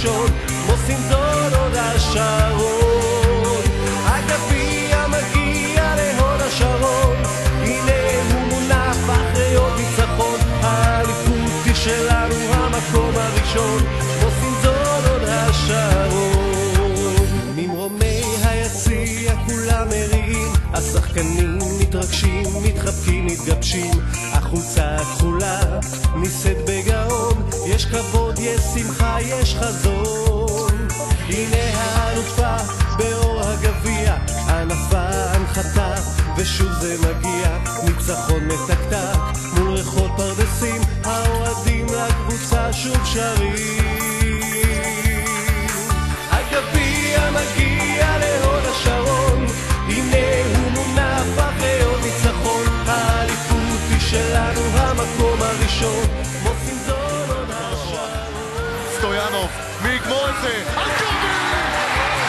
הראשון, מוסין זול הוד השרון. הגביע מגיע להוד השרון, הנה הוא מונף אחרי עוד ניצחון. האליפות היא שלנו, המקום הראשון, מוסין זול הוד השרון. ממרומי היציע כולם מריעים, השחקנים מתרגשים, מתחבקים, מתגבשים. החולצה הכחולה נישאת בגאון, יש כבוד, יש שמחה, יש חזון. הנה האלופה באור הגביע, ענפה הנחתה ושוב זה מגיע. ניצחון מתקתק מול ריחות פרדסים, האוהדים לקבוצה שוב שרים. הגביע מגיע להוד השרון, הנה הוא מונף אחרי עוד ניצחון. האליפות היא שלנו, המקום הראשון, מוסין זול הוד השרון. סטויאנוב, מי יגמור את זה? מכבי!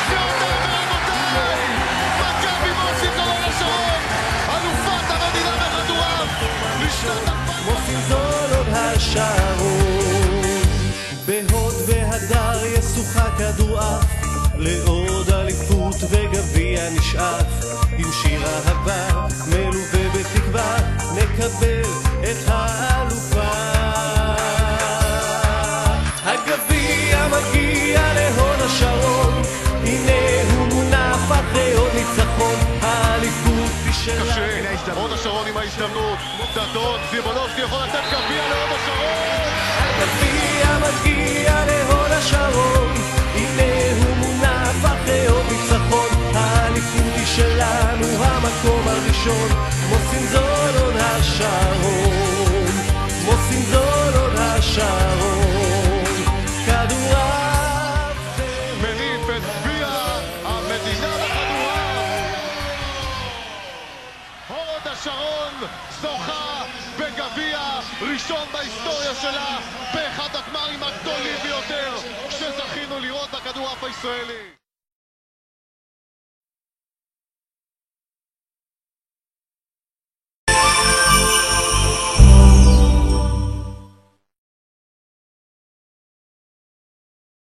גבירותיי ורבותיי! מכבי מוסין זול הוד השרון! אלופת המדינה בכדורעף! לשנת מוסין זול הוד השרון. בהוד והדר ישוחה כדורעף, לעוד אליפות וגביע נשאף. עם שיר אהבה מלווה בתקווה, נקבל את האלופה. הגביע מגיע להוד השרון, הנה הוא מונף אחרי עוד ניצחון. האליפות היא שלנו. קשה, הוד השרון עם ההזדמנות. דדון, זיבולובסקי יכול לתת גביע להוד השרון. הגביע מגיע להוד השרון, הנה הוא מונף אחרי עוד ניצחון. האליפות היא שלנו, המקום הראשון, מוסין זול הוד השרון. מוסין זול הוד השרון. כדורעף מניף את גביע המדינה בכדורעף. הוד השרון זוכה בגביע ראשון בהיסטוריה שלה, באחד הגמרים הגדולים ביותר שזכינו לראות בכדורעף הישראלי.